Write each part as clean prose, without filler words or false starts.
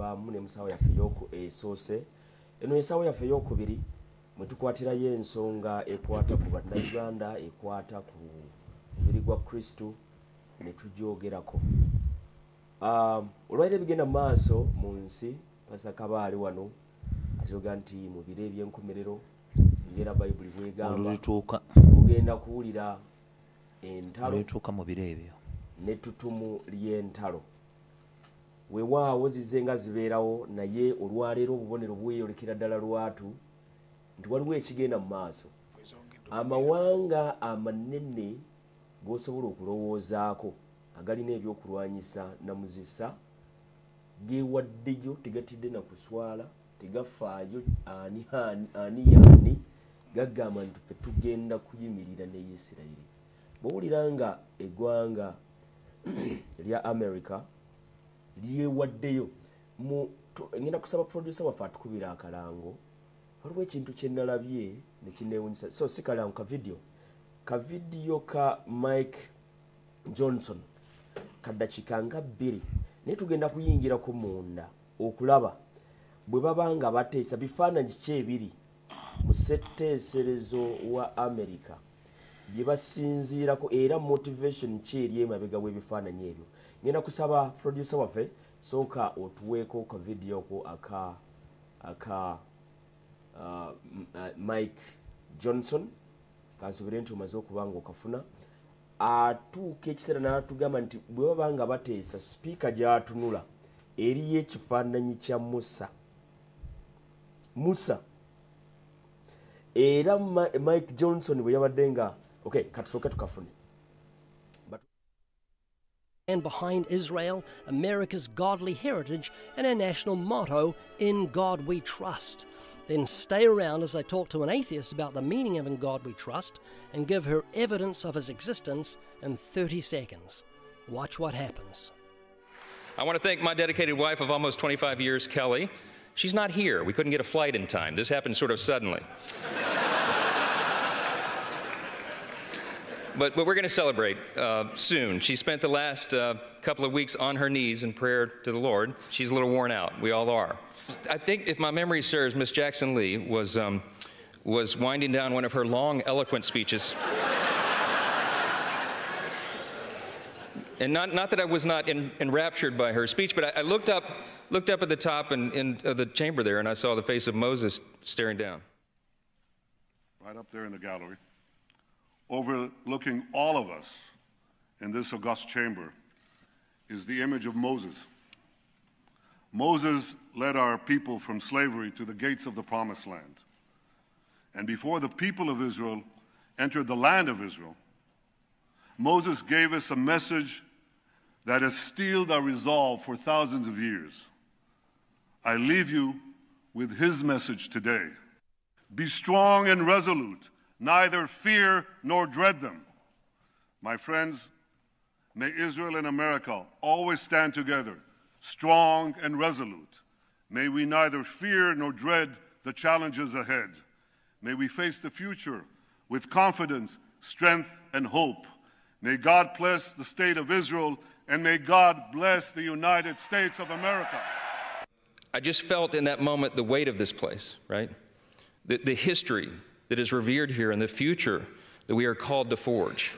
tuvaamu ne musawo yaffe esoose eno ensawo yaffe ey'okubiri mwe tukwatirayo ensonga ekwata ku bannayuganda ekwata ku mubiri gwa Kristo ne tugyogerako. Olwaira ebigenda mu maaso mu nsi Pastor Kabaale wano atiroga nti mu biro eby'enkomerero ngera Bayibuli bwegamba ogenda kuwulira entalo olituuka mu biro ebyo n'ettutumu ly'entalo. Weewaawo zizenga zibeerawo naye olwaleero obubonero bweyolekera ddala lwatu nti waliwo ekigenda mu maaso. Amawanga amanene g'osobola okulowoozaako agalina ebyokulwanyisa namuzisa geewaddeyo tegatidde na kuswala tegafaayo ani yaani gagamba nti ffe tugenda kuyimirira ne Isirayiri. Bw'owulira nga eggwanga lya America lyewaddeyo ngenda kusaba producer waffe atukubira akalango waliwo ekintu kye nalabye ne kinneewuunyisa. So si kalango ka vidiyo ka Mike Johnson kaddakiika nga 2 naye tugenda kuyingirako munda okulaba bwe baba nga bateesa bifaananyi ki ebiri mu ssetteeserezo wa America bye basinziirako era motivation ki eri emabega w'ebifaananyi ebyo. Ngenda kusaba producer waffe sooka otuweeko ka vidiyo ko aka Mike Johnson kansubire nti omaze okuba nga okafuna atuuka ekiseera n'atugamba nti bwe baba nga bateesa sipiika gy'atunula eriyo ekifaananyi kya Musa era Mike Johnson bwe yabadde nga okay katusooke tukafune. And behind Israel, America's godly heritage and our national motto, "In God We Trust." Then stay around as I talk to an atheist about the meaning of "In God We Trust" and give her evidence of his existence in 30 seconds. Watch what happens. I want to thank my dedicated wife of almost 25 years, Kelly. She's not here. We couldn't get a flight in time. This happened sort of suddenly. But we're going to celebrate soon. She spent the last couple of weeks on her knees in prayer to the Lord. She's a little worn out. We all are. I think, if my memory serves, Miss Jackson Lee was winding down one of her long, eloquent speeches. And not that I was not enraptured by her speech, but I looked up at the top of the chamber there, and I saw the face of Moses staring down. Right up there in the gallery, overlooking all of us in this august chamber, is the image of Moses. Moses led our people from slavery to the gates of the Promised Land. And before the people of Israel entered the land of Israel, Moses gave us a message that has steeled our resolve for thousands of years. I leave you with his message today. Be strong and resolute, neither fear nor dread them. My friends, may Israel and America always stand together, strong and resolute. May we neither fear nor dread the challenges ahead. May we face the future with confidence, strength, and hope. May God bless the state of Israel, and may God bless the United States of America. I just felt in that moment the weight of this place, right? The history that is revered here and the future that we are called to forge.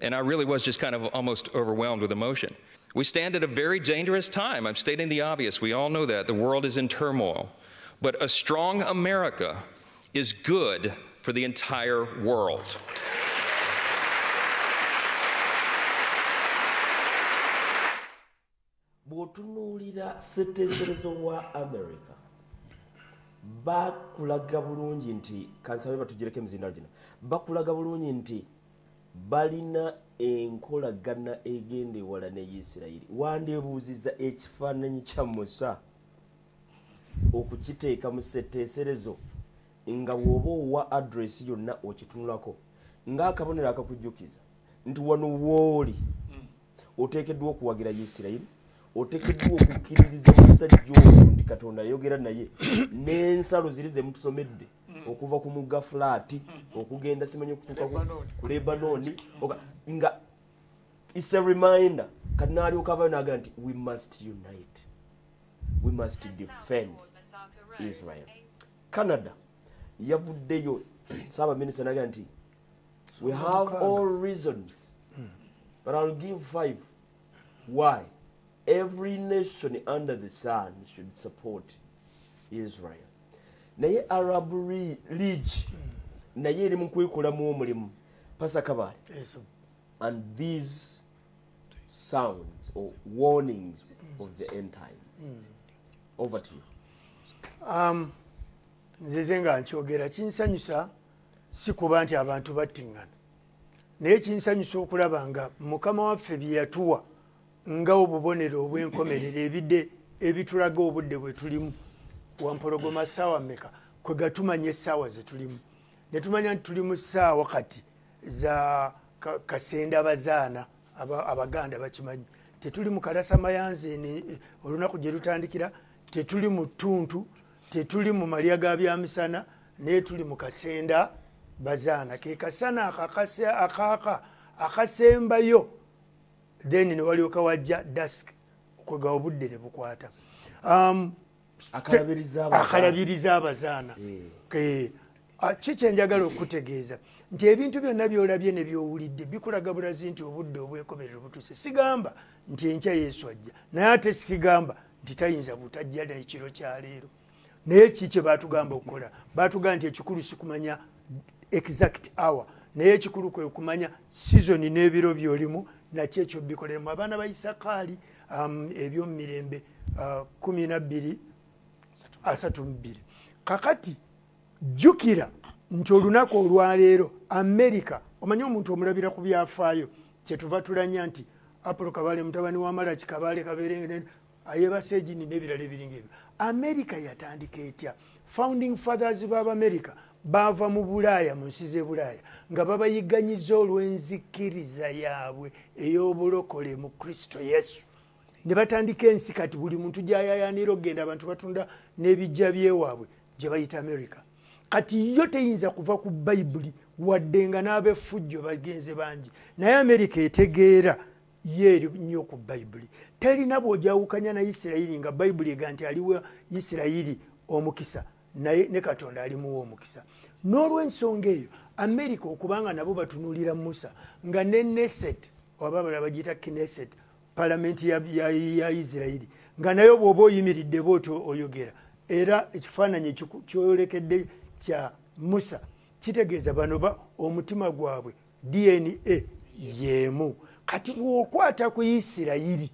And I really was just kind of almost overwhelmed with emotion. We stand at a very dangerous time. I'm stating the obvious. We all know that. The world is in turmoil. But a strong America is good for the entire world. Bw'otunuulira ssetteeserezo wa America bakulaga bulungi nti kansabe batugireko emizindalo gino bakulaga bulungi nti balina enkolagana egenda ewala ne Isirayiri. Wandeebuuzizza ekifaananyi kya Musa okukiteeka mu ssetteeserezo nga bw'oba owa adresi yonna okitunulako ng'akabonero akakujjukiza nti wano wooli oteekeddwa okuwagira Isirayiri, oteekeddwa okukkiririza omusajja oyo nti Katonda ayogera naye n'ensalo ziri ze mutusomedde okuva ku mugga Fulaati okugenda simanyi okutuuka ku Lebanoni nga it's a reminder kati n'alyoka avaayo n'agamba nti we must unite, we must defend Israel. Canada yavuddeyo Saba Minister naga nti we have all reasons, but I'll give 5 why every nation under the sun should support Israel. Naye Arab League naye eri mu kwekolamu omulimu Pastor Kabale. And these sounds or warnings of the end time. Over to you. Nze nga nkyogera kinsanyusa si kuba nti abantu battingana, naye kinsanyusa okulaba nga Mukama waffe bye yatuwa nga obubonero obw'enkomerero ebitulaga obudde bwe tulimu wampologoma ssaawa mmeka kwe gatumanya essaawa ze tulimu, ne tumanya nti tuli mu ssaawa kati za kasenda bazaana Abaganda bakimanyi, tetuli mu kalasamayanzi olunaku gye lutandikira, tetuli mu ttuntu, tetuli mu malya ga byamisana, naye tuli mu kasenda bazaana, ke kasana akasembayo, then ne walyoka wajja dusk kwega obudde ne bukwata akalabiriza abazaana. Kiki njagala okutegeeza nti ebintu byonna byolabye ne byowulidde bikulaga bulazi nti obudde obwekomerero butuse. Sigamba nti enkya Yesu ajja, naye ate sigamba nti tayinza butajja n'ekiro kya leero. Naye kiki baatugamba okukola? Baatugamba nti ekikulu si kumanya exact hour, naye ekikulu kwe kumanya season n'ebiro by'olimu nakyo ekyo bikoleremu. Abaana ba Isakaali ebyomumirembe 12:32. Kakati jjukira nti olunaku olwaleero Amerika, omanyi omuntu omulabira ku byafaayo kyetuva tulanya nti Apollo Kabale mutabani wa Malaki Kabale kabeere ayebasa ejini n'ebirala ebiringa ebyo. Amerika yatandika etya? Founding fathers b'Amerika baava mu Bulaaya, mu nsi z'e Bulaaya, nga babayiganyiza olw'enzikiriza yaabwe ey'obulokole mu Kristo Yesu. Ne batandika ensi kati buli muntu gy'ayayaanira okugenda abantu batunda n'ebijja byewaabwe gye bayita Amerika. Kati yo teyinza kuva ku Bayibuli wadde nga n'abeffujjo bagenze bangi, naye Amerika etegeera ye eri nnyo ku Bayibuli. Terina bw'ojawukanya na Isirayiri nga Bayibuli ega nti aliwa Isirayiri omukisa, naye ne Katonda alimuwa omukisa. N'olw'ensonga eyo Amerika okubanga nabo batunuulira Musa nga ne Knesset oba bala bagiyita Knesset, palamenti ya Isirayiri, nga nayo bw'oba oyimiridde bw'otyo oyogera, era ekifaananyi kyolekedde kya Musa kitegeeza bano omutima gwabwe DNA yemu. Kati bw'okwata ku Isirayiri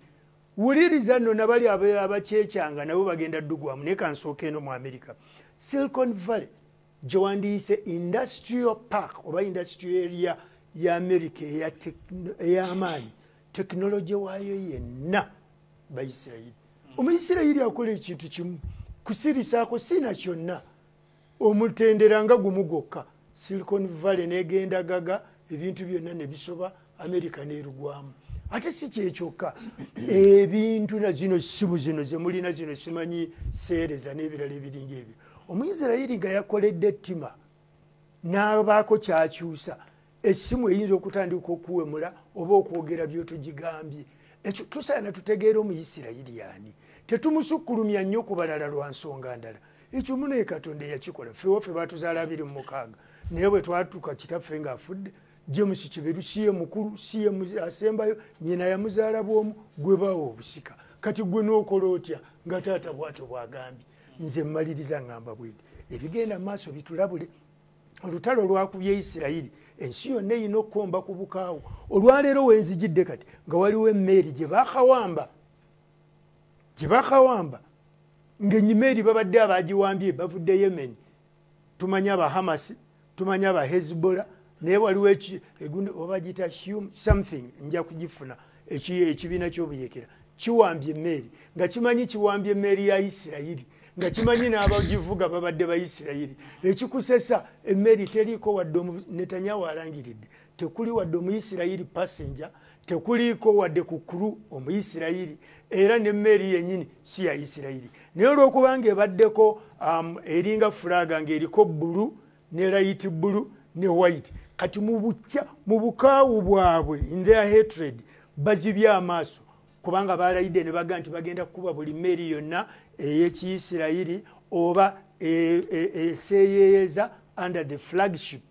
wuliriza nno nabali abakyekyanga nabo bagenda ddugwamu. Naye kansooka eno mu Amerika, Silicon Valley gye wandiise industrial park oba industrial area ya Amerika ey'amaanyi, tekinologi waayo yenna Bayisirayiri. Omuyisirayiri akola ekintu kimu, kusirisaako sina kyonna, omutendera nga gumu gwokka. Silicon Valley negenda gaga, ebintu byonna ne bisoba, Amerika n'erugwamu. Ate si kyekyokka, ebintu na zino sibu zino ze mulina zino simanyi seereza n'ebirala ebiringa ebyo. Omuyisirayiri nga yakoledde ettima n'abaako kyakyusa, essimu eyinza okutandika okuwemula oba okwogera by'otugigambye. Ekyo tusaana tutegeera Omuyisirayiri yani. Tetumusukkulumya nnyo ku balala lwa nsonga ndala. Ekyo muno Katonda yakikola. Ffe waffe baatuzaala 26, naye bwe twatuuka kitaffe ng'afudde, James Kiberu siye mukulu, siye asembayo, nyina yamuzaala bw'omu, gwe bawa obusika. Kati gwe n'okola otya nga taata bw'atyo bw'agambye. Nze mmaliriza ngamba bw'eti ebigenda mu maaso bitulabule. Olutalo lwakubye Isirayiri, ensi yonna erina okukomba ku bukaawo. Olwaleero wenzijidde kati nga waliwo emmeeri gye baakawamba ng'enyimeeri babadde abaagiwambye bavudde Yemen. Tumanya aba Hamas, tumanya aba Hezbollah, naye waliwo oba giyita something nja kugifuna ekibiina ky'obuyekera kiwambye emmeeri, nga kimanyi kiwambye emmeeri ya Isirayiri, nga kimanyi n'abagivuga babadde Bayisirayiri. Ekikusesa emmeeri teriiko wadde Netanyahu alangiridde, tekuli wadde Omuyisirayiri passenger, tekuliiko wadde ku kuru Omuyisirayiri, era n'emmeeri yennyini si ya Isirayiri. Naye olw'okubanga ebaddeko eringa fulaga ng'eriko bbulu ne light bbulu ne white, kati mu bukaawu bwabwe in their hatred bazibye amaaso, kubanga balayidde ne baga nti bagenda kukuba buli mmeeri yonna ey'Ekiyisirayiri oba eseeyeeyeza under the flagship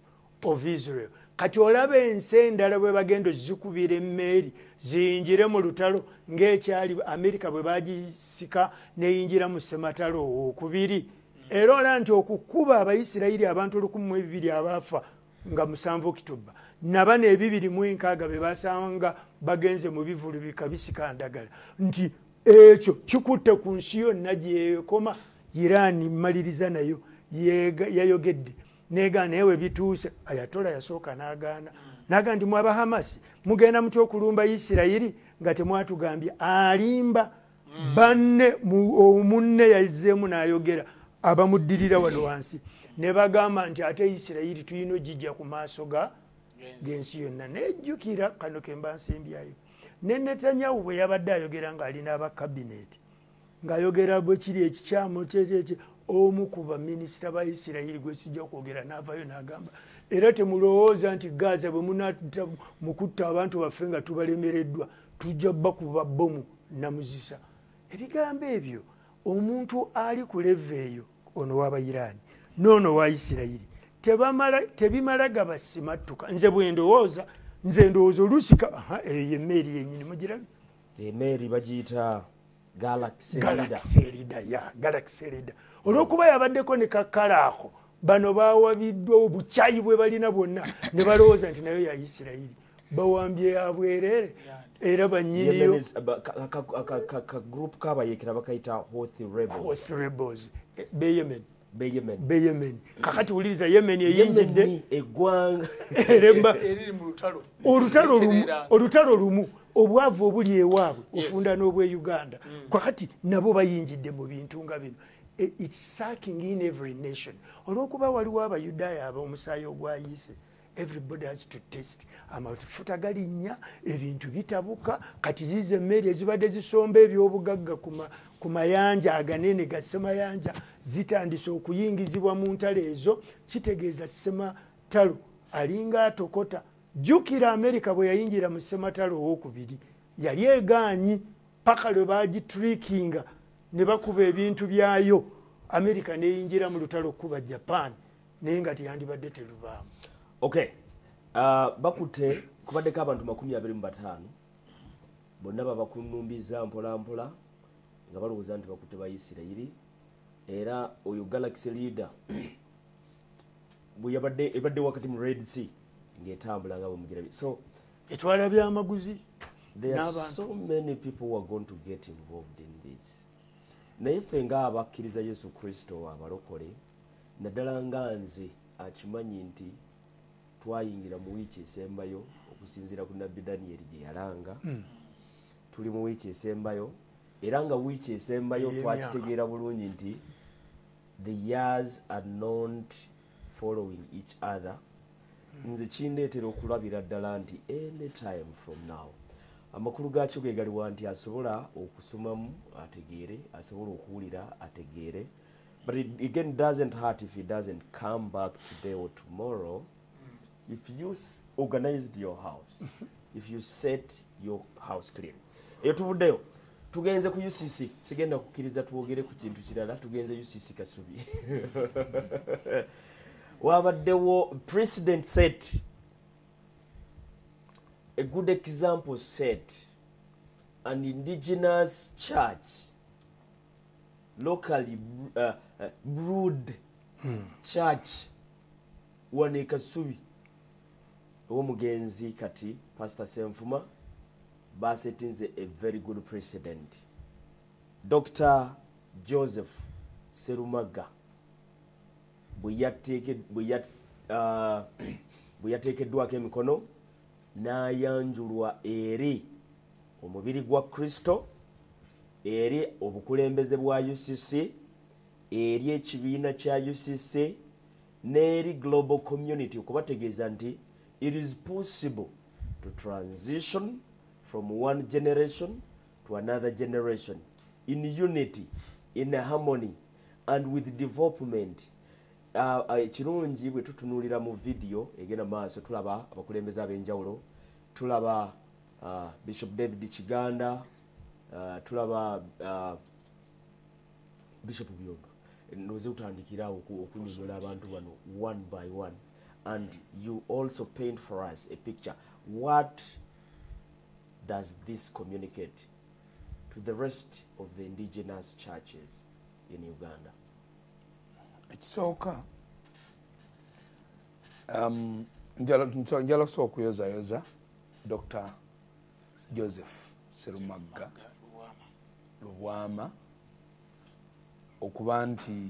of Israel. Kati olaba ensi endala bwe bagenda ozikubira emmeeri ziyingire mu lutalo ng'ekyali Amerika bwe bagisika neyingira mu ssematalo okubiri. Era olaba nti okukuba Abayisirayiri abantu 1200 abaafa nga 7 Oktoba nabana 206 be basanga bagenze mu bivulu bikabisika ndagala nti ekyo kikutte ku nsi yonna gyekoma. Irani maliriza nayo yayogedde negaana ewe bituuse. Ayatola yasooka n'agaana nti mwaba Hamasi mugenda mutya okulumba Isirayiri nga temwatugambye. Alimba banne omunne yazzeemu n'ayogera abamuddirira wano wansi ne bagamba nti ate Isirayiri tulina ogijja ku maaso g'ensi yonna. Nejjukira kano ke mba nsimbyayo ne Netanyahu bwe yabadde ayogera ng'alina abakabineti ng'ayogera bwe kiri ekikyamu kyekye omu ku baminisita ba Isirayiri gwe sijja kwogera n'avaayo n'agamba era temulowooza nti Gaza bwe munatta mu kutta abantu baffe nga tubalemereddwa tujja bakuba bbomu namuzisa. Ebigambo ebyo omuntu ali ku leve eyo ono w'Abayiraani n'ono wa Isirayiri tebimala gabasimattuka. Nze bwe ndowooza olusika eyo emmeeri yennyini mugirabye. Emmeeri bagiyita Galaxy Leader. Olw'okuba yabaddeko ne kakkala ako bano bawabiddwa obukyayi bwe balina bwonna ne balowooza nti nayo ya Isirayiri bawambye ya bwereere era bannyiniyo group kabayekera bakayita Houthi rebels Yemen. Kakati wuliriza Yemen eyinjidde eggwanga eremba olutalo lumu obwavu obuli ewaabwe ofunda n'obwe Uganda kakati nabo bayinjidde mu bintu nga bino. It's sucking in every nation. Olw'okuba waliwo Abayudaaya ab'omusaayi ogwayise everybody has to test amafuta galinnya ebintu bitabuka. Kati zize emmeeri ezibadde zisomba ebyobugagga ku mayanja aganene ga ssemayanja zitandise okuyingizibwa mu ntalo ezo. Kitegeeza ssematalo alinga atokota. Jjukira Amerika bwe yayingira mu ssematalo owokubiri yali egaanyi paka lwe bagitrikinga ne bakuba ebintu byayo. Amerika neyingira mu lutalo okuba Japan naye nga teyandibadde terubaamu. Okay. Bakute kubaddeko abantu 25 bonna babakunumbiza mpolampola nga balowooza nti bakutte ba Isirayiri. Era oyo Galaxy Leader bwe ebadde wakati mu Red Sea ng'etambula nga bwe mugirabye. So etwala byamaguzi. There are so many people who are going to get involved in this. Naye ffe nga abakkiriza Yesu Kristo abalokole naddala nga nze akimanyi nti twayingira mu wiiki esembayo okusinziira ku Nabbi Danieri gye yalanga. Tuli mu wiiki esembayo era nga wiiki esembayo twakitegeera bulungi nti the years are not following each other. Nze kindeetera okulabira ddala nti any time from now amakulu gaakyo ge galiwa nti asobola okusomamu ategeere, asobola okuwulira ategeere. But it again doesn't hurt if he doesn't come back today or tomorrow. If you organized your house, if you set your house clean. Eyo tuvuddeyo tugenze ku UCC sigenda kukkiriza twogere ku kintu kirala. Tugenze UCC Kasubi. Wabaddewo president set a good example set an indigenous church locally brewed church wane Kasubi omugenzi kati Pastor Senfuma basetinze a very good precedent. Dr. Joseph Serumaga bwe yateekeddwako emikono n'ayanjulwa eri omubiri gwa Kristo, eri obukulembeze bwa UCC, eri ekibiina kya UCC n'eri global community okubategeeza nti it is possible to transition from one generation to another generation in unity, in harmony and with development. Kirungi bwe tutunuulira mu video egenda maaso tulaba abakulembeze ab'enjawulo, tulaba Bishop David Kiganda, tulaba Bishop Byondo noze utandikira okunyonyola abantu bano one by one, and you also paint for us a picture. What does this communicate to the rest of the indigenous churches in Uganda? Ekisooka njala kusooka kuyozayoza Dr. Joseph Sserumagga Lubwama okuba nti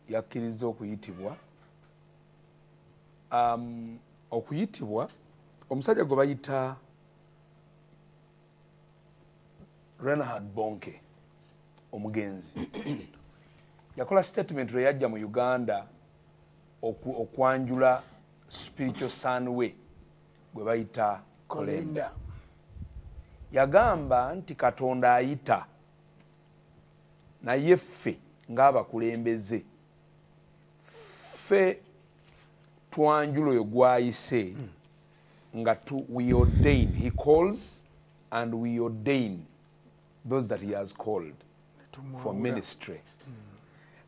yakkiriza okuyitibwa omusajja gwe bayita Renard Bonke omugenzi yakola statement lwe yajja mu Uganda okwanjula spiritual sunway gwe bayita Kolenda. Yagamba nti Katonda ayita naye ffe ng'abakulembeze ffe twanjula oyo gwayise nga we ordain, he calls and we ordain those that he has called for ministry.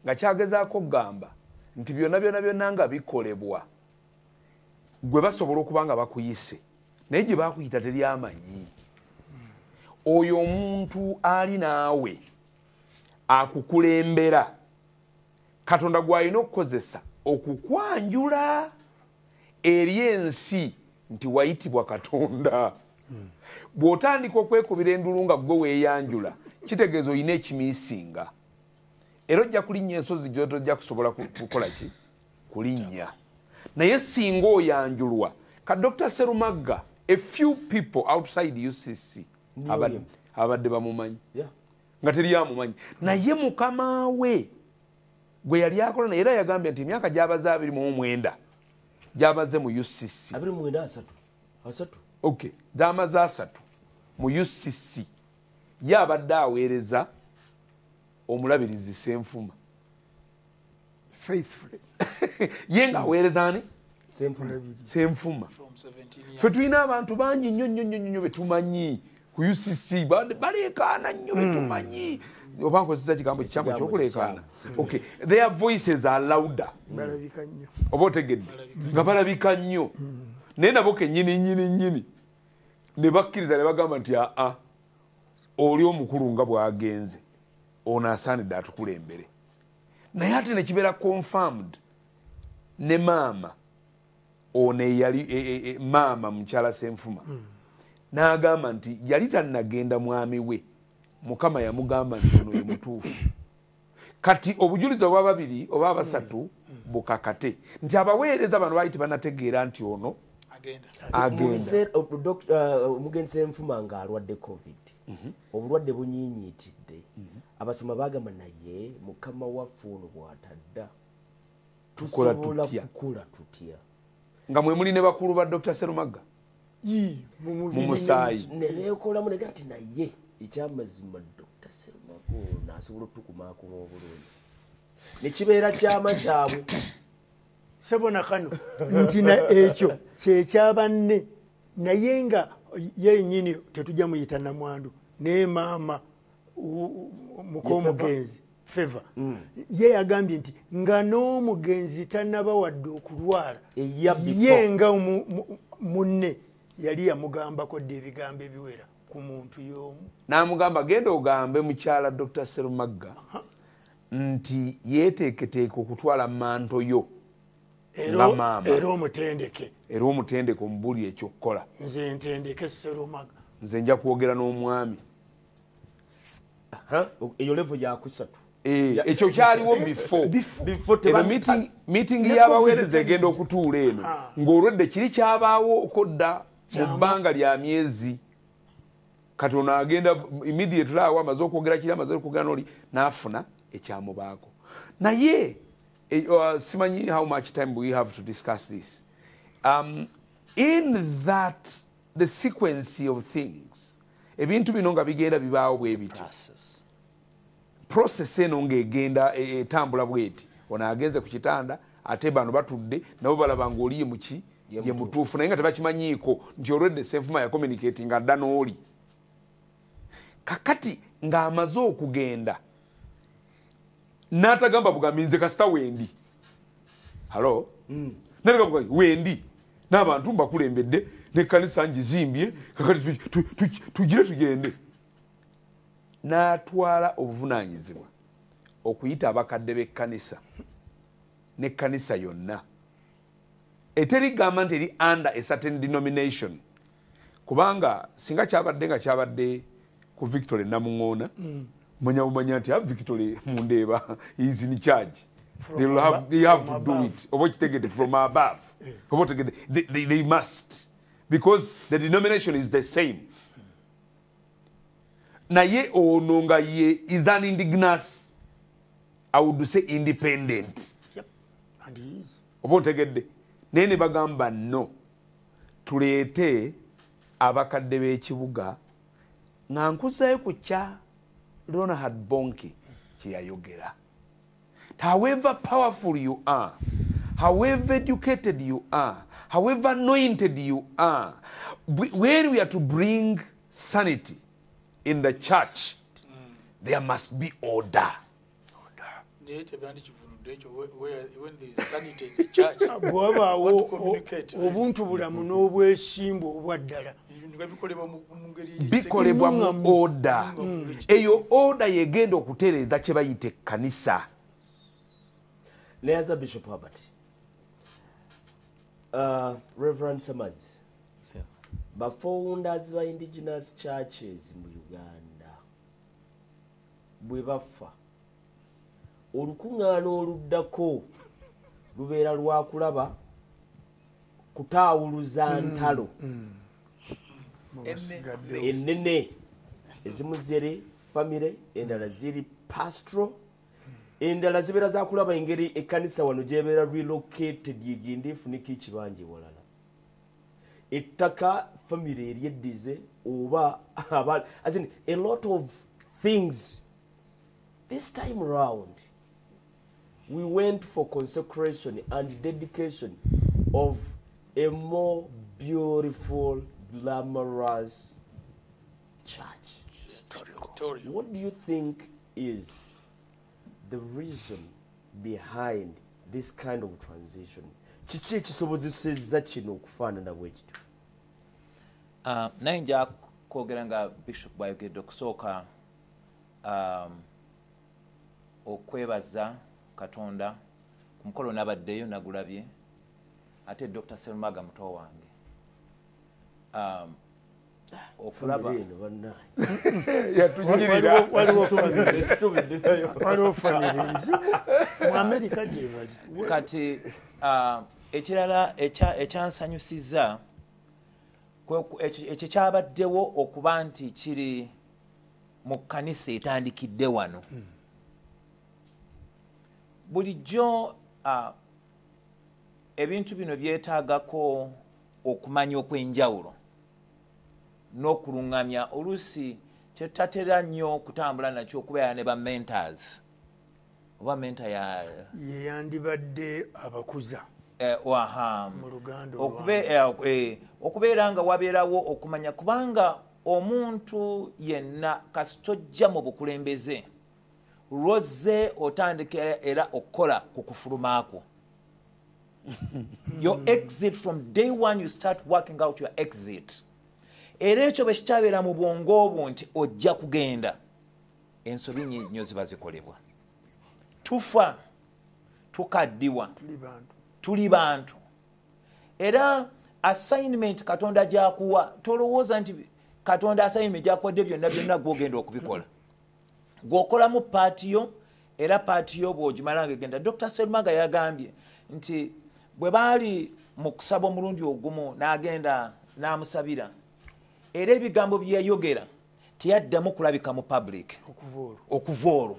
Nga kyagezaako gamba nti byonna nga bikolebwa gwe basobola okuba nga bakuyise naye gye bakuyita teri amanyi. Oyo omuntu ali naawe akukulembera Katonda gw'alina okukozesa okukwanjula eri ensi nti wayitibwa Katonda. Bw'otandika okwekubira endulu nga gwe weeyanjula kitegeeza olina ekimiisinga era ojja kulinnya ensozi gy'otojja kusobola kukola ki kulinnya. Naye singa oyanjulwa ka Dr. Sserumagga, a few people outside UCC abadde bamumanyi nga teri amumanyi, naye mukama we gwe yali akola naye era yagambye nti emyaka gy'abaze 29 gy'abaze mu UCC 3 okay, gy'amaze 3 mu UCC ye abadde aweereza omulabirizi Ssenfuma faithfully ye ng'aweereza ani Ssenfuma. Ffe tulina abantu bangi nnyo betumanyi ku UCC baleekaana nnyo betumanyi oba nkozesa kigambo kikyamu ekyokuleekaana. Okay, their voices are louder. balabika nnyo Oba otegedde nga balabika nnyo naye nabo kennyini ne bakkiriza ne bagamba nti oli omukulu nga bw'agenze ono asaanidde atukulembere. Naye ate ne kibeera confirmed ne maama ono eyali maama mukyala Ssenfuma n'agamba nti yali tannagenda mwami we, Mukama yamugamba nti ono ye mutuufu. Kati obujulizi obwa babiri oba basatu bukakate nti abaweereza bano baali tebanategeera nti ono agenda. Omugenzi Ssenfuma ng'alwadde COVID, obulwadde bunyiinyiitidde, abasoma bagamba naye Mukama waffe ono bw'atadda tusobola kukula tutya. Nga mwe muli ne bakulu ba Dr. Sserumagga mu musaayi neneekolamu nega nti naye ekyamazima Dr. Sserumagga ono asobola okutukumaako obulungi nekibeera kyama kyabwe sebona kano nti ekyo kyekyabanne naye nga yenyini tetujja muyita namwandu naye maama mukomugenzi Favor ye yagambye nti nga n'omugenzi tannaba wadde okulwala ye nga munne yali yamugambako dde ebigambo ebiwera ku muntu y'omu n'amugamba genda ogambe mukyala Dr. Sserumagga nti yeeteeketeeka okutwala manto yo nga maama era omutendeke omubuli ekyokukola. nze ntendeke Sserumagga nze nja kwogera n'omwami eyo levo yakusatu ekyo kyaliwo before meeting y'abaweereza egenda okutuula eno ng'olwedde kiri kyabaawo okodda mu bbanga lya myezi. Kati ono agenda immediately awo amaze okwogera kiri amaze okwogera n'oli n'afuna ekyamubaako. Naye simanyi how much time we have to discuss this. In that the sequence of things ebintu bino nga bigenda bibaawo bwe biti process eno ng'egenda etambula bweti ono agenze ku kitanda ate bano batudde nabo balaba ng'oli ye mutuufu naye nga tebakimanyiiko nti olwedde Ssenfuma ya communicating adda n'oli. Kakati ng'amaze okugenda n'atagamba bugambi nze kasita wendi halo n'atagamba wendi n'abantu mbakulembedde n'ekkanisa ngizimbye kakati tugire tugende n'atwala obuvunaanyizibwa okuyita abakadde b'ekkanisa n'ekkanisa yonna eteri gamba nti eri under a certain denomination kubanga singa kyabadde nga kyabadde ku Victory Namuŋŋoona manya nti Victory Mundeeba is in charge. They have to do it. Oba kitegedde from above. They must. Because the denomination is the same. Naye ono nga ye is an indigenous, I would say independent. Yep. And he is. Oba otegedde. Naye ne bagamba no. Tuleete abakadde b'ekibuga nga nkuzayo ku kya Ronald Bonke kye yayogera. However powerful you are, however educated you are, however anointed you are, when we are to bring sanity in the church, there must be order. When there is sanity in the church, want to communicate. Obuntu bulamu n'obwesimbu obwaddala bikolebwa mu order. Eyo order yegenda okutereeza kye bayita ekkanisa. Neaza Bishop Herbert. Reverend Summers. But founders of indigenous churches in Uganda. Bwe bafa. Olukuŋŋaana oluddako lubeera lwa kulaba kutaawuluza ntalo ennene ezimu ziri famire endala ziri pastoral endala zibeera za kulaba engeri ekkanisa wano gyebeera relocated yegende efunike ekibanja ewalala ettaka famire eryeddize oba as in a lot of things. This time around we went for consecration and dedication of a more beautiful, glamorous church. Historical. What do you think is the reason behind this kind of transition? Kiki ekisobozesezza kino okufaanana bwe kityo? Naye nja kwogera nga Bishop bw'ayogedde okusooka okwebaza Katonda ku mukolo nabaddeyo nagulabye ate Dr. Serumaga muto wange okulaba yatujirira waliwo famire nzibu mu Amerika gye bali kati ekirala ekyansanyusiza ekyo kyabaddewo okuba nti kiri mu kkanisa etandikidde wano bulijjo ebintu bino byetaagako okumanya okwenjawulo n'okulungamya oluusi kyetatera nnyo kutambula nakyo okubeera ne ba mentors oba menta yeyandibadde abakuza mu Luganda okubeera nga wabeerawo okumanya kubanga omuntu yenna kasitojja mu bukulembeze lwozze otandikira era okukola ku kufulumaako. Your exit from day one, you start working out your exit. Era ekyo bwe kikyabeera mu bwongo obwo nti ojja kugenda ensobi nnyo ziba zikolebwa. Tufa, tukaddiwa, tuli bantu. Era assignment Katonda gy'akuwa tolowooza nti Katonda assignment gy'akuwadde byonna gw'ogenda okubikola. Gw'okolamu paatiyo era paatiyo bw'ogimala ng'egenda. Dr. Serumaga yagambye nti bwe baali mu kusaba omulundi ogumu n'agenda n'amusabira era ebigambo bye yayogera teyaddamu kulabika mu public okuva olwo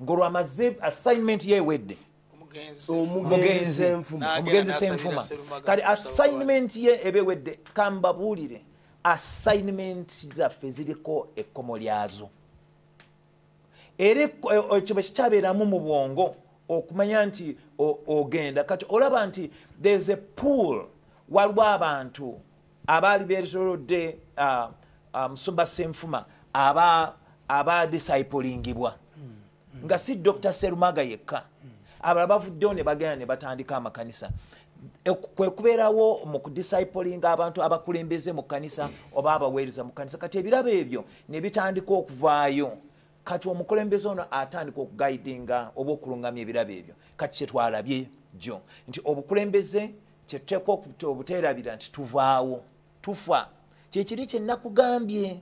ng'olwamaze assignment yeewedde omugenzi Ssenfuma kati assignment ye ebewedde kambabuulire assignment zaffe ziriko ekkomo lyazo era ekyo bwe kikyabeeramu mu bwongo okumanya nti ogenda kati olaba nti there's a pool waliwo abantu abaali beetolodde Musumba Ssenfuma aba disciplingibwa nga si Dr. Serumaga yekka abalala bavuddewo ne bagenda ne batandika amakanisa kwe kubeerawo mu kudisciplinga abantu abakulembeze mu kanisa oba abaweereza mu kanisa kati ebirabo ebyo ne bitandika okuvaayo kati omukulembeze ono atandika okugaidinga oba okulungamya ebirabo ebyo kati kyetwalabye jjo nti obukulembeze kyetuteekwa obuteerabira nti tuvaawo tufa kyekiri kye nakugambye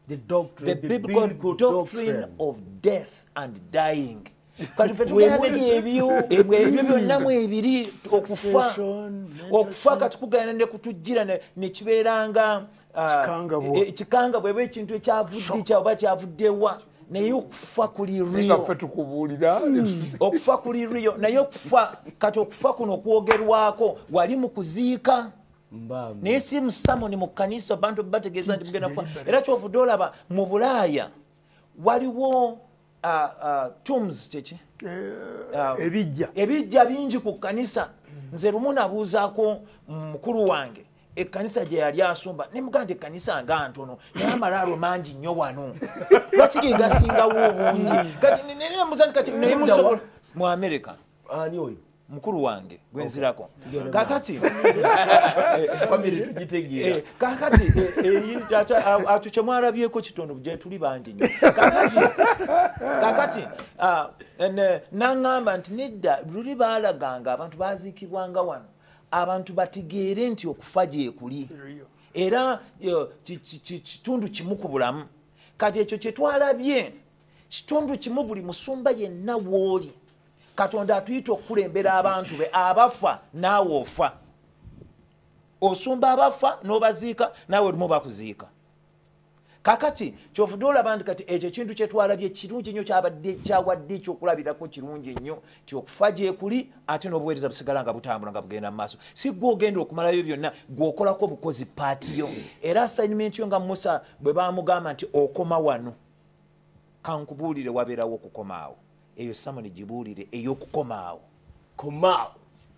the biblical doctrine of death and dying kati fe ebyo byonna mu ebiri okufa kati kugenda ne kutujjira ne kibeeranga kikanga bweba ekintu ekyavudde kyaoba kyavuddewa naye okufa kuli okufa kuli rio naye okufa kati okufa kuno okwogerwako wali mu kuziika naye si musamoni mu kanisa abantu bategeeza nti mugenda kufa era kyovudde olaba mu Bulaaya waliwo tombs kyeki ebijja bingi ku kanisa nze lumu nabuuzaako mukulu wange ekkanisa gye yali asumba ne mugamba ekkanisa nga ntono naye amalaalo mangi nnyo wano lwaki gegasingawo obungi kati nenemuza kati naye musobola mu America ani oyo mukulu wange gwenzirako kakati kakati ato kyemwalabyeko kitono gye tuli bangi nnyo kakati naŋŋamba nti nedda luli baalaganga abantu baziikibwanga wano abantu bategeere nti okufa gyekuli era kitundu kimu ku bulamu kati ekyo kyetwalabye kitundu kimu buli musumba yenna w'oli Katonda atuyita okukulembera abantu be abafa naawe ofa osumba abafa n'obaziika naawe olimu bakuziika kakati kyovudde olaba nti kati ekyo ekintu kyetwalabye kirungi nnyo kyawadde ekyokulabirako kirungi nnyo ti okufa gyekuli ate n'obuweereza busigala nga butambula nga bugenda mu maaso si gwe ogenda okumalayo byonna gweokolako bukozi paatiyo era assignment yo nga Musa bwe bamugamba nti okoma wano kankubuulire wabeerawo okukomaawo eyo Samoni gibuulire ey'okukomaawo komaawo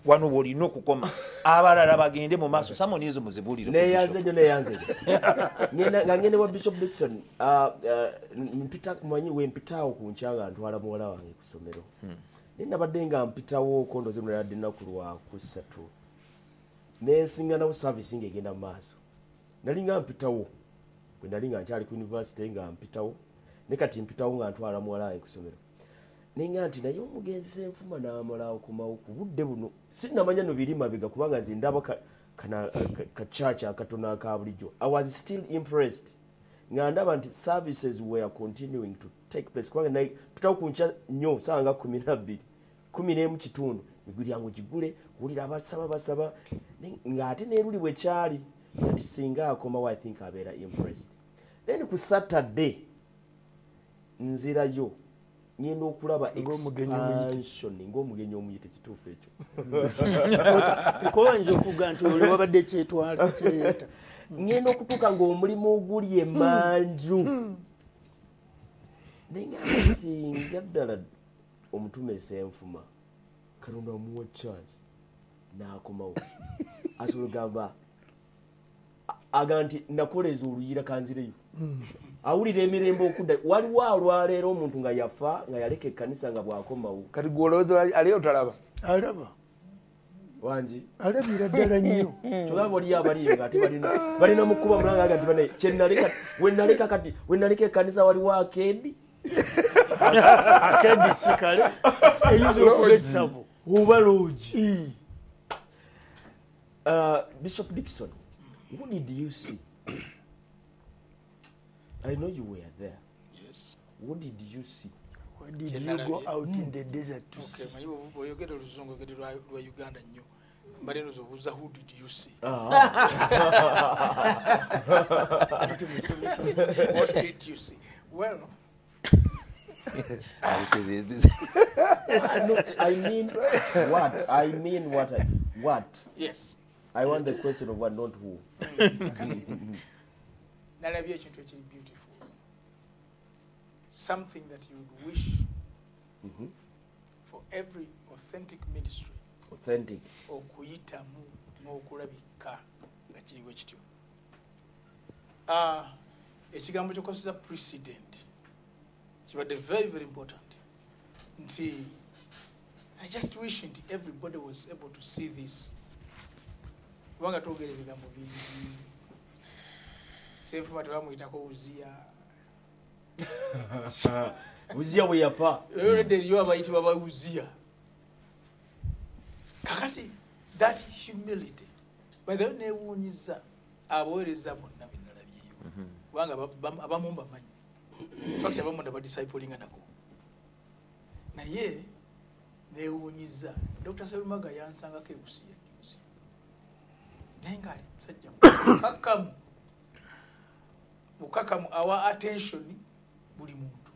wano bwolina okukoma abalala bagende mu maaso Samoni ezo muzibuulire neyanze nga ngende wa Bishop Dixon manyi wempitaawo ku nkya nga ntwala muwala wange ku ssomero naye nabadde nga mpitawo kondoze munaladde ennaku lwakusatu nensinganawo service ng'egenda mu maaso nali nga mpitawo bwe nali nga nkyali ku university nga mpitawo ne kati mpitawo nga ntwala muwala wange ku ssomero nenga nti naye omugenzi Senfuma n'amala okumawo ku budde buno sinnamanya no biri mabega kubanga nze ndaba kachacha akatono aka bulijjo. I was still impressed nga ndaba nti services were continuing to take place kubanga naye tutawo kuncha nnyo sanga 12 11 kitundu miguli yangu gigule kuwulira basaba nga ate neruli bwe kyali nti singa akomawo I think abeera impressed. Then ku Saturday nzirayo ngenda okulaba expansion ng'omugenyi omuyite kituufu ekyo ekobanja okuga nti oli wabadde kyetwala kyeta ngenda okutuuka ng'omulimu oguli emanju naye nga singa ddala omutume Senfuma Katonda omuwa chance n'akomawo asobola gamba aga nti nakoleza oluyira kanzireyo awulira emirembe okudda waliwo olwaleero omuntu nga yafa nga yaleka ekkanisa nga bwakomawo kati gwolowooza aliyo talaba alaba wangi alabira ddala nnyo kyogamba oliyo abaliyo nga ate balina mukuba mulanga aga nti banaye wenaleka ekkanisa waliwo akeedi akeedi sikale eyinza okuba essabo oba loogi. Bishop Dixon, what did you see? I know you were there. Yes. What did you see? What did you go out in the desert to see? Okay, you get a Luzongo, get a Uganda new. Marinos of who did you see? What did you see? Well, I mean what? I mean what? Yes. I want the question of what, not who. Navigation to achieve beautiful. Something that you would wish for every authentic ministry. Authentic. Okuyitamu n'okulabika nga kiriwo kityo. Ekigambo ky'okozesa precedent kibadde very, very important. nti I just wish everybody was able to see this. Kubanga twogera ebigambo bingi. Sefuma tebamuyitako Uzia. Uzia bwe yafa. Eriyo abayitibwa ba Uzia. Kakati that humility. By the way, newunyiza abaweereza bonna bennalabyeyo. Kubanga abamu bamanyi. In fact, abamu ndaba disciplinga nako. Naye newunyiza Dr. Serumaga yansangako ebusiya juzi. Naye ngaali musajja mukakamu awa attention buli muntu.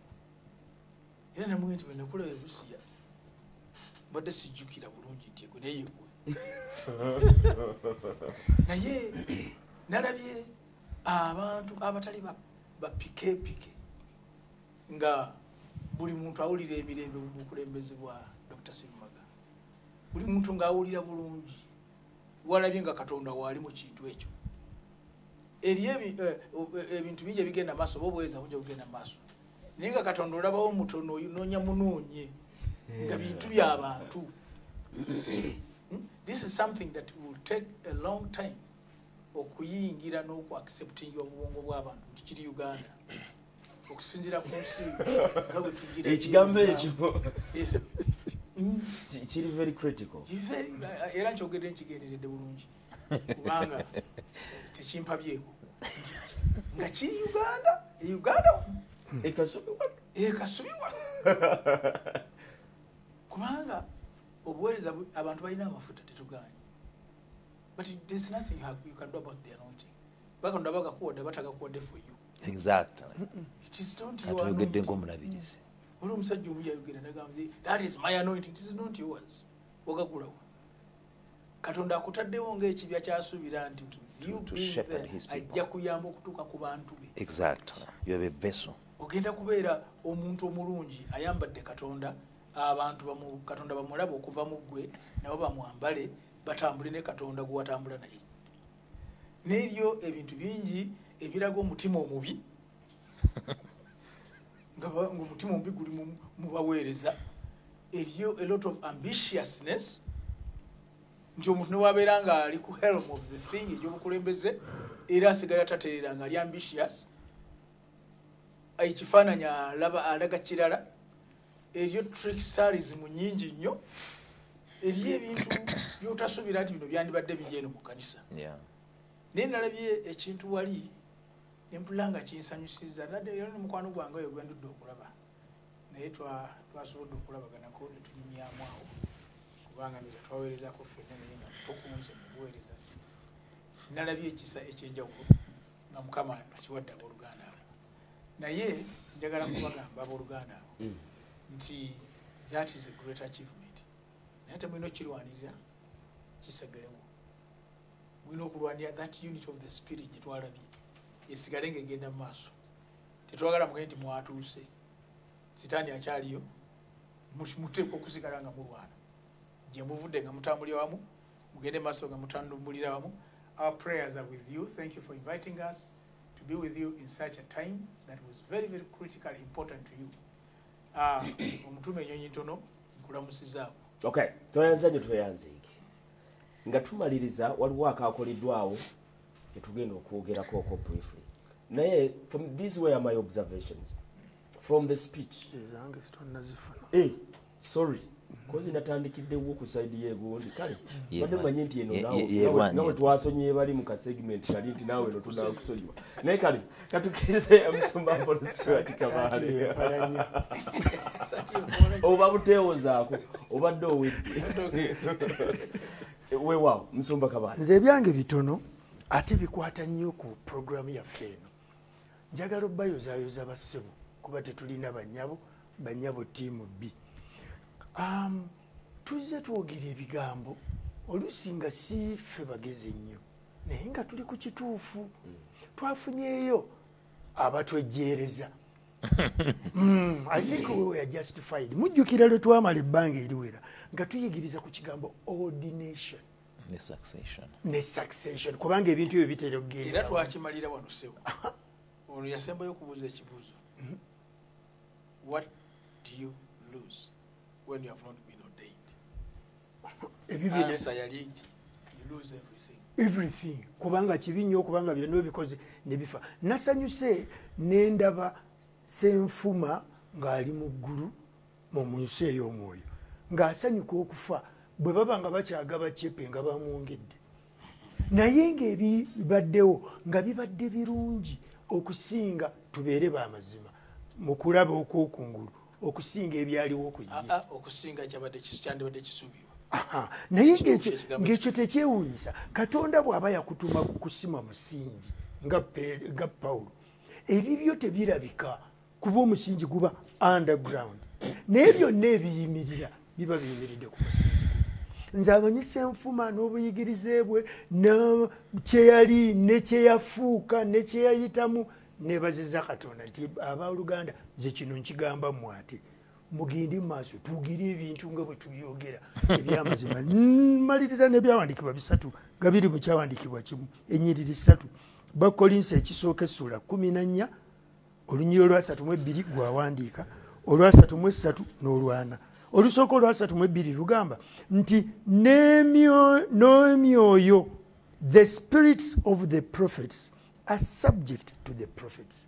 Era namwe nti bwenakula ebusiya mbadde sijjukira bulungi nti egwe naye gwe. Naye nalabye abantu abatali bapike nga buli muntu awulira emirembe mu bukulembeze bwa Dr. Serumaga. Buli muntu ng'awulira bulungi. Walabye nga Katonda wali mu kintu ekyo. Eri ebintu bingi ebigenda maaso oba obuweereza bungi obugenda maaso. Naye nga Katonda olabawo mutono noonya munoonye nga bintu by'abantu. This is something that will take a long time okuyingira n'okuacceptinga obwongo bw'abantu nti kiri Uganda. Okusinzira ku nsi nga bwe tugira ekigambo ekyo kiri very critical. Era nkyogedde nkigenderedde bulungi kubanga tekimpabyeko nga kiri Uganda ekasubibwa kubanga obuweereza abantu balina amafuta tetuganye. But there's nothing you can do about the anointing. Bakonda bagakuwadde batagakuwadde for you. Exactly. It is not your anointing. Olu musajja omu yayogera n'agamba that is my anointing. It is not yours. Wagagulawo. Katonda akutaddewo ng'ekibya kyasuubira nti ajja kuyamba okutuuka ku bantu be. Exactly. You have a vessel. Ogenda kubeera omuntu omulungi ayambadde Katonda, abantu Katonda bamulaba okuva mu ggwe nabo bamwambale batambule ne Katonda gwe watambula naye. N'eryo ebintu bingi ebiraga omutima omubi nga omutima omubi guli mu baweereza. Eriyo a lot of ambitiousness nti omuntu ne wabeera nga ali ku helm of the thing egy'obukulembeze era asigala tatereera nga ali ambitious. Ekifaananyi alaga kirala. Eriyo tricksterism nnyingi nnyo. Eriyo ebintu by'otasuubira nti bino byandibadde biri eno mu kanisa. Naye nalabye ekintu wali empula nga kinsanyusiza nadde era n'omukwano gwange oyo gwendudde okulaba. Naye twasobodde okulabaganako ne tunyumyamu awo kubanga ndoza twaweerezako ffenna naye nga tokunze mu buweereza. Nalabye ekisa ekyenjawulo nga Mukama akiwadde abooluganda abo. Naye njagala kubagamba abooluganda abo nti that is a great achievement. Naye ate mulina okirwanirira kisegelewo. Mulina okulwanira that unit of the spirit gye twalabye esigale ng'egenda mu maaso. Tetwagala mugende nti mwatuuse sitaani akyaliyo muteekwa okusigala nga mulwana gye muvudde nga mutambulira wamu mugende maaso nga mutambulira wamu. Our prayers are with you. Thank you for inviting us to be with you in such a time that was very, very critically important to you. Omutume ennyonyi ntono nkulamusizaako. Okay, tweyanzanye tweyanziike. Nga tumaliriza waliwo akaakoleddwawo ke tugenda okwogerako oko briefly. Naye these were my observations from the speech. Sorry. Kozi natandikiddewo ku side y'egundi kale badde manyi nti eno nawe twasonye bali mu kasegment kali nti nawe no tunakusonyiwa naye kale katukirize Musumba Police Kabale oba buteewozaako obadde owedde weewaawo Musumba Kabale. Nze ebyange bitono ate bikwata nnyo ku programu yaffe eno. Njagala obbayozaayoza bassebo kuba tetulina banyabo ttiimu B. Tuzze twogera ebigambo oluusi nga si ffe bagezi nnyo naye nga tuli ku kituufu twafunyeeyo abatwejjeereza. I think we were justified. Mujjukira lwe twamala ebbanga eriwera nga tuyigiriza ku kigambo ordination ne succession kubanga ebintu ebyo bitera okugenda era twakimalira wano sewo. Ono yasembayo okubuuza ekibuuzo. What do you lose when you have not been ordained? Answer yali iti, you lose everything. Kubanga kibi nnyo kubanga byonna bikoze ne bifa. Nasanyuse nendaba Senfuma ng'ali mu ggulu mu nsi ey'omwoyo ng'asanyuka okufa bwe baba nga bakyagaba cepe nga bamwongedde naye ng'ebibaddewo nga bibadde birungi okusinga tubeere b'amazima mu kulaba okw'okungulu okusinga ebyaliwo ku ye okusinga kyandibadde kisuubirwa naye ng'ekyo tekyewuunyisa Katonda bw'aba yakutuma kusima musingi nga Pawulo ebibyo tebirabika kuba omusingi guba underground naye byonna ebiyimirira biba biyimiridde ku musingi nze amanyisa Senfuma n'obuyigirize bwe kyeyali ne kyeyafuuka ne kyeyayitamu nebaziza Katonda nti abooluganda nze kino nkigamba mmwe ate mugende mu maaso tugire ebintu nga bwe tubyogera ebyamazima maliriza n'ebyawandiikibwa 3 nga biri mu kyawandiikibwa kimu ennyiriri 3 Bakolinsi ekisooka essula 14 olunyiriro lwa 3:2 gwawandiika olwa 3:3 n'olwana olusooka olwa 3:2 lugamba nti n'emyoyo the spirits of the prophets are subject to the prophets.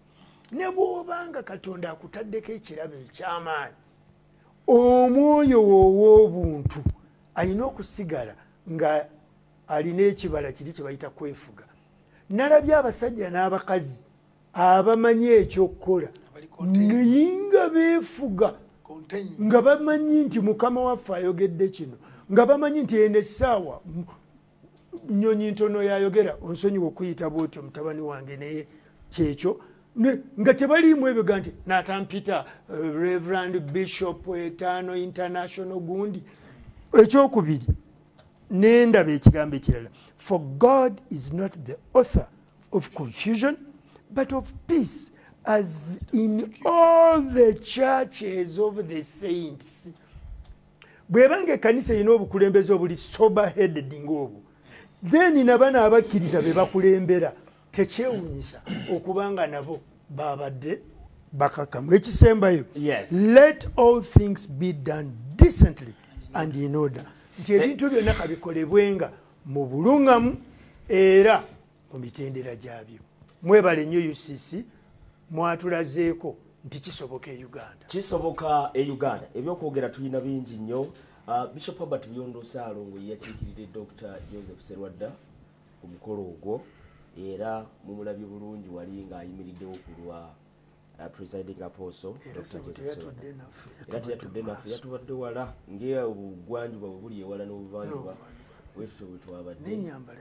Ne bw'obanga Katonda akutaddeko ekirabo eky'amaanyi omwoyo ow'obuntu alina okusigala nga alina ekibala kiri kye bayita kwefuga. Nalabye abasajja n'abakazi abamanyi ekyokukola naye nga beefuga nga bamanyi nti Mukama waffe ayogedde kino nga bamanyi nti eno essaawa nnyonyi ntono yayogera onsonyiwa okuyita bwotyo mutabani wange naye kyekyo nga tebaliimu ebyo ga nti Natampita Reverend Bishop etaano International gundi. Ekyokubiri nendaba ekigambo ekirala for God is not the author of confusion but of peace as in all the churches of the saints. Bwebanga ekkanisa erina obukulembeze obuli sober headed ng'obwo then nabana abakkiriza be bakulembera tekyewuunyisa okubanga nabo babadde bakakamu. Ekisembayo let all things be done decently and in order. Nti ebintu byonna kabikolebwenga mu bulungamu era mu mitendera gyabyo. Mwebale nnyo UCC mwatulazeeko nti kisoboka e Uganda. Kisoboka e Uganda. Ebyokwogera tulina bingi nnyo. Bishop Robert Byondo Saalongo yakiikiridde Dr. Joseph Serwadda ku mukolo ogwo era mumulabye bulungi wali ng'ayimiriddewo ku lwa presiding apostle Dr. Joseph Serwadda. Yatudde naffe yatubadde wala ng'obugwanjuba bwe buli ewala n'obuvanjuba bwetutyo bwe twabadde n'ennyambala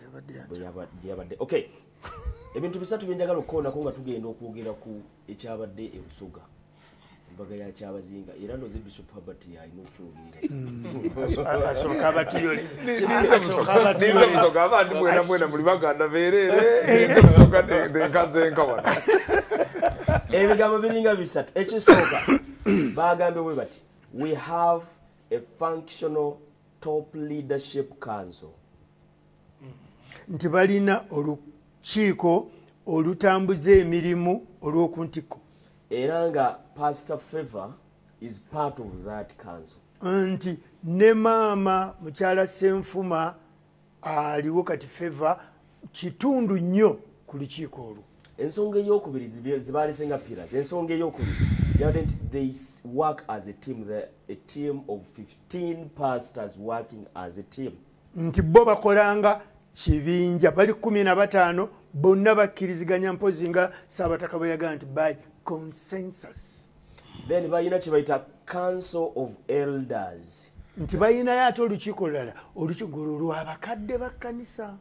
yabadde. Okay. Ebintu bisatu byenjagala okukoonako nga tugenda okwogera ku ekyabadde e Busoga mbaga ya kyabazinga era noze Bishop Robert yalina okyogera asooka abatuyole Busoga abandi mwena muli baganda beerere Busoga denkazenka wano ebigambo biringa bisatu. Ekisooka bagambye bwe bati we have a functional top leadership council. Nti balina olukiiko olutambuza emirimu olw'okuntiko era nga Pastor Favor is part of that council. Nti ne maama mukyala Senfuma aliwo kati Favor kitundu nnyo ku lukiiko olwo. Ensonga ey'okubiri zibalese nga pillars. Ensonga ey'okubiri they work as a team, a team of 15 pastors working as a team. Nti bo bakolanga kibinja bali 15 bonna bakkiriziganya mpozi nga Saabataka bwe yagamba nti by consensus. Then bayina kye bayita council of elders. Nti bayinayo ate olukiiko lulala olukiiko lw'abakadde ba kkanisa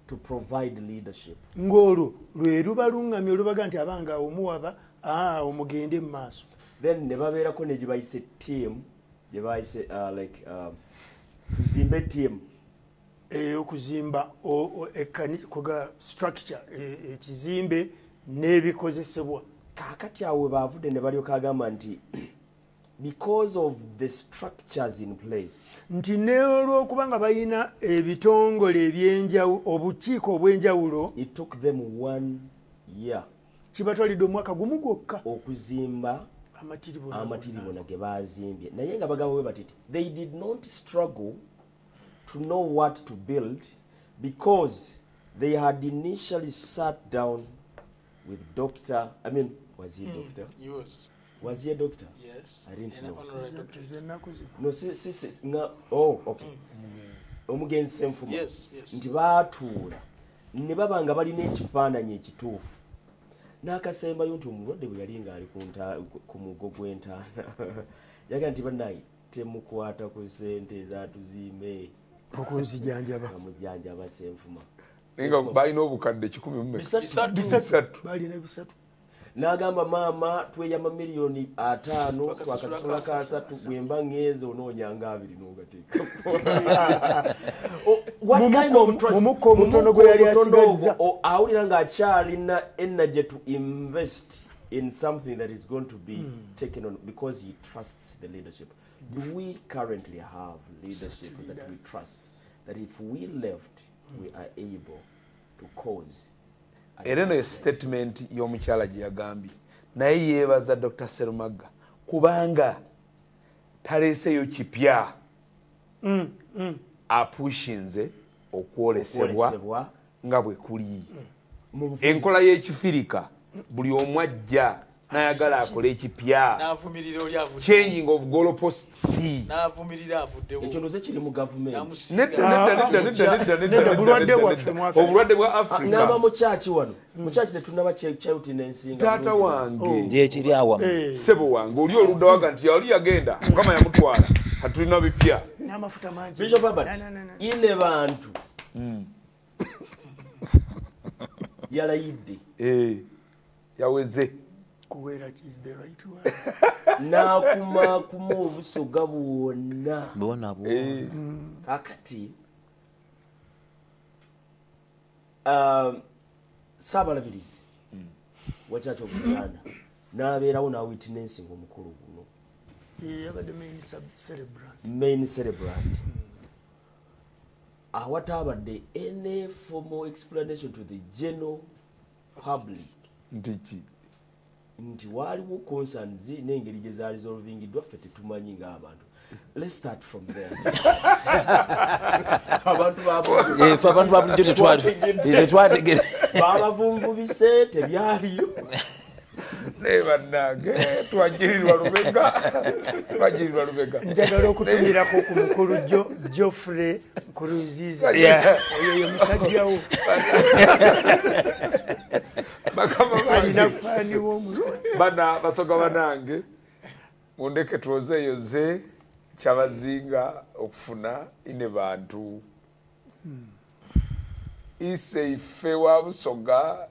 to provide leadership. Ng'olwo lwe luba luŋŋamye olubaga nti abanga omuwaba omugende mu maaso. Then ne babeerako ne gye bayise team gye bayise tuzimbe team okuzimba koga structure ekizimbe n'ebikozesebwa. Kaakati awo baavudde ne balyoka agamba nti because of the structures in place. Nti ne olw'okubanga bayina ebitongole ebyenjawulo obukiiko obw'enjawulo it took them 1 year kibatwalidde omwaka gumu gwokka okuzimba amatiri bona ge bazimbye naye nga bagamba bwe batiti they did not struggle to know what to build because they had initially sat down with was he a doctor? Was he a doctor? Yes. I didn't know. No, okay. Omugenzi Senfuma. Yes. Nti baatuula ne baba nga balina ekifaananyi ekituufu n'akasembayo nti omulwadde bwe yali ng'ali ku mugo gw'entaana yaga nti bannaye temukwata ku ssente ezatuziime okunzijanjaba amujjanjaba Senfuma nga balina obukadde 100 balina bisatu n'agamba maama tweyama miliyoni 5 twakasasula ka 3 bwemba ngeze onoonyanga 2 n'ogateeka mumukko omutono gwe yali asigazza awulira ng'akyalina energy to invest in something that is going to be taken on because he trusts the leadership. Do we currently have leadership that we trust that if we left we are able to cause era no statement y'omukyala gye yagambye naye yeebaza Dr. Serumaga kubanga taleeseyo kipya apushinze okwolesebwa nga bwe kuli enkola y'ekifirika buli omu ajja n'ayagala akole ekipya changing of goalposts ekyo ndoze kiri mu gavumenti obulwadde bwa Africa ngamba mu kyaki wano mu kyaki tetunaba kyauti n'ensinga taata wange gyekiri awamu sebo wange oli oludda waga nti yali yagenda mukama yamutwala katulina bipya n'amafuta mangi Bishop Albert ine bantu yalayidde yaweze kuwera is the right word n'akumaakuma obusoga bwonna kakati Saabalabirizi wakyaki Obuganda n'abeerawo n'awitnessinga omukulu guno yabadde main celebrant awataabadde any formal explanation to the general public nti waaliwo concerns n'engeri gye zaali zolvingiddwa ffe tetumanyi ng'abantu. Let's start from there. abantu babulijjo tetwategere babavunvubise tebyaliyo nebannange twajirirwa lubega njagala okutumirako ku mukulu Geoffrey Nkurunziza oyo musajjawo alina faani w'omulwadde bana basoga banange mundeke tuwozeeyo ze kyabazinga okufuna ine bantu ise ife wa Busoga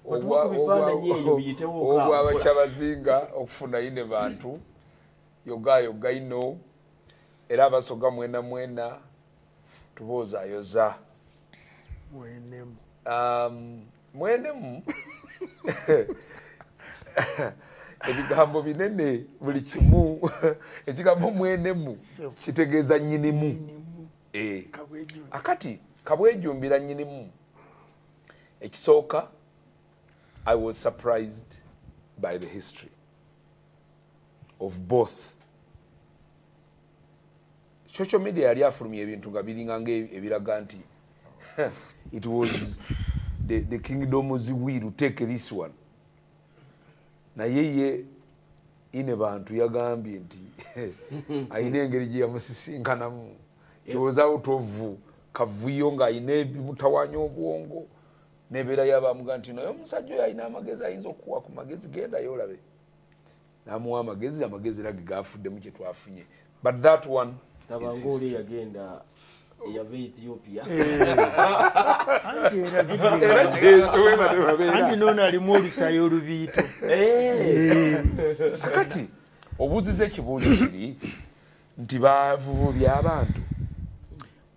obwabakyabazinga okufuna ine bantu yoga ino era Abasoga mwena tuboozayoza mwenemu ebigambo binene buli kimu ekigambo mwenemu kitegeeza nnyinimu akati kabwejumbira nnyinimu ekisooka I was surprised by the history of both. Social media yali afulumya ebintu nga biringa ebiraga nti it was the kingdom's will to take this one. Na yeye ine bantu yagambye nti ayina engeri gye yamusisinkanamu kyoza utovu kavuyo nga ayina ebimutawanya obwongo nebeera yabamuga nti naye omusajja oyo ayina amagezi ayinza okuwa ku magezi genda yolabe namuwa amagezi lage gafuddemu kye twafunye but that one tabangoli yagenda yava Ethiopia anti nono alimu olusayo olubiito akati obuuziza ekibuuzo kiri nti bavuvubya abantu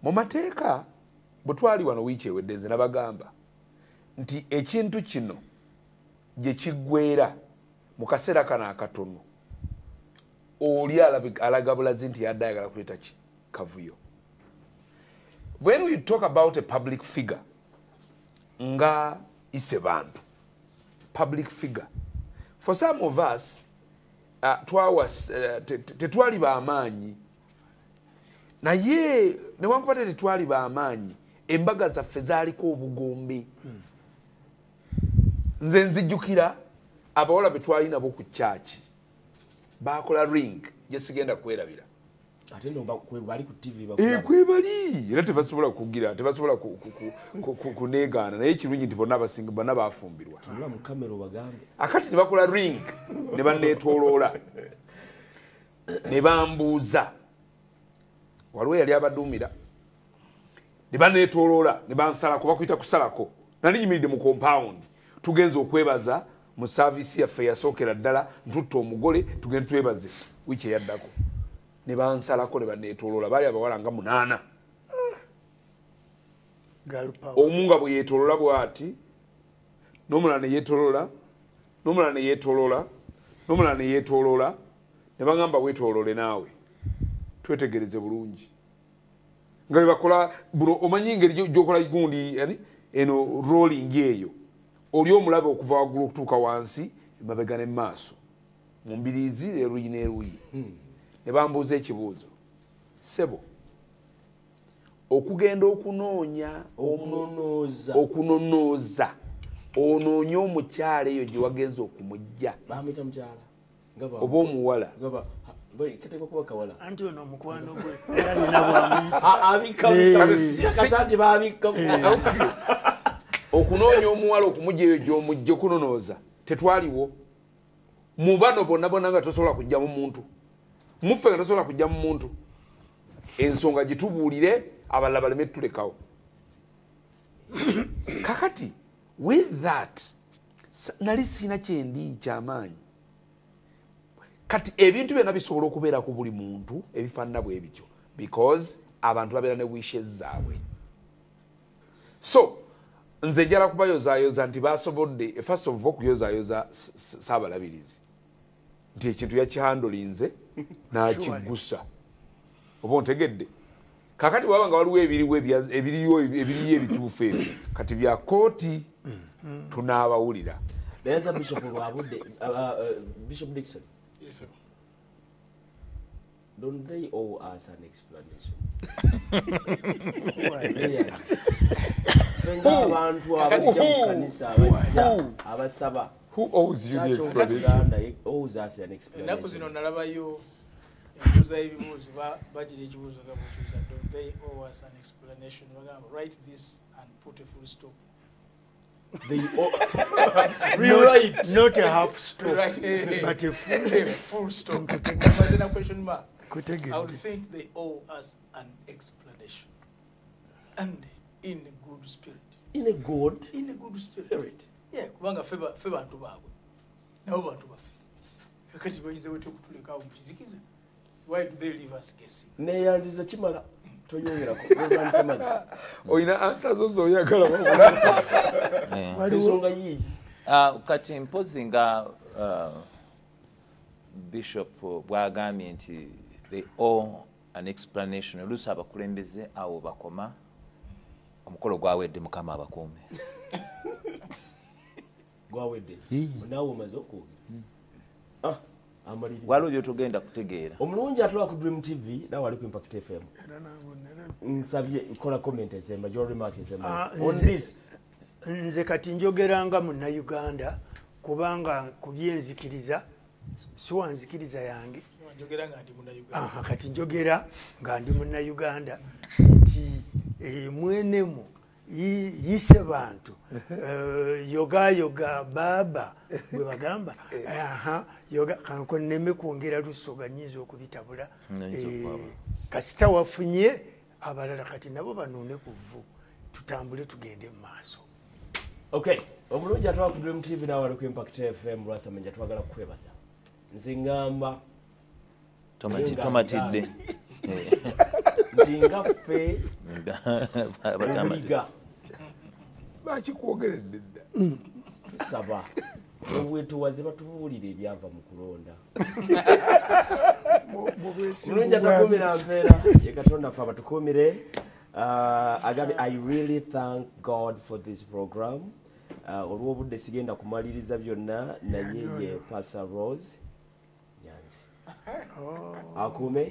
mu mateeka bwe twali wano wiiki ewedde nze nabagamba nti ekintu kino gye kiggweera mu kaseera kano akatono oli alaga bulazi nti yadde ayagala kuleeta kavuyo. When we talk about a public figure nga ise bantu public figure for some of us tetwali bamaanyi naye newankubadde tetwali bamaanyi embaga zaffe zaaliko obugombe. Nze nzijjukira abawala be twali nabo ku kyaki bakola ring gye sigenda kwerabira. Ate no bali ku TV kwebali era tebasobola kugira tebasobola kuneegaana naye ekirungi nti bonna bafumbirwa. Tula mu kamera obagambe. Akati ne bakola ring ne banneetooloola ne bambuuza waliwo yali abaduumira ne banneetooloola ne bansalako bakuyita kusalako nali nyimiridde mu compound tugenza okwebaza mu saavisi yaffe yasookera ddala ntutta omugole tugende twebaze wiiki eyaddako ne bansalako ne banneetooloola baali abawala nga 8 omu nga bwe yeetooloola bw'ati n'omulala ne yeetooloola n'omulala ne yeetooloola n'omulala ne yeetooloola ne bagamba weetooloole naawe twetegereze bulungi nga bwe bakola buno omanyi engeri gyokola gundi eno rolling eyo oli omulabe okuva waggulu okutuuka wansi emabega ne maaso mu mbiriizi eruyi n'eruyi ne bambuuza ekibuuzo sebo okugenda okunoonya okunonooza onoonye omukyala eyo gye wagenza okumujja bamuyita mukyala oba omuwala anti ono omukwano gwe okunoonya omuwala okumujja eyo gy'omujja okunonooza tetwaliwo mu bano bonna bonna nga tosobola kujja mu muntu muffe nga tosobola kujja mu muntu ensonga gitubuulire abalala baleme tutulekawo. Kakati with that nali sina kyendi kyamaanyi kati ebintu byonna bisobola okubeera ku buli muntu ebifaanana bwe bityo because abantu babeera ne wishes zaabwe. So nze njala kubayozaayoza nti basobodde first of all kuyozaayoza Saabalabirizi nti ekintu yakihandolinze n'akiggusa oba ontegedde. Kakati bwaba nga waliwo ebiriyo ebituufu ebyo kati bya kooti tunaabawulira. There's a Bishop Wabudde, Bishop Dixon. Yes, sir. Don't they owe us an explanation? Who owes you the explanation? Owes us an explanation. Don't they owe us an explanation? Write this and put a full stop. They owe right, not a half stop, right, but a full stop. A question mark. I would think they owe us an explanation, and in a good spirit. In a good spirit. Yeah, kubanga feba bantu baabwe. Nabo bantu bafe. Kakati bayinza wetu kutuleka omukizikiza. Why do they leave us guessing? Neyanziza kimala. Toyongerako. Oyina answers ozo oyagala ensonga yi. Kati mpozi nga Bishop bwagambye nti they owe an explanation. Oluusi abakulembeze awo bakoma omukolo gwawedde mukama abakuume. Gwawedde. Naawe omaze okwogera. Waliwo byotugenda kutegeera. Omulungi atulaba ku DreamTV nawe ali ku Impact FM. Nsabye kola comment esemba your remark esemba. On this nze kati njogeranga Munnayuganda kubanga ku byenzikiriza siwanzikiriza yange. Kati njogera nga ndi Munnayuganda nti mwenemu yise bantu yoga baba bwe bagamba yoga kanko neme kwongera lusoga nyinza okubitabula kasita wafunye abalala kati nabo banone kuvu tutambule tugende mu maaso. Okay, omulungi atwala ku DreamTV nawe ali ku Impact FM lwasamanja twagala kukwebaza nze ngamba tomatidde ndinga ffe abadamiga bakikwogeredde dda tusaba obwetuwaze batubuulire ebyava mu kulonda mulungi atakumira mpeera ye katonda ffe abatukumire. I really thank God for this program. Olw'obudde sigenda kumaliriza byonna naye ye Pastor Rose akuume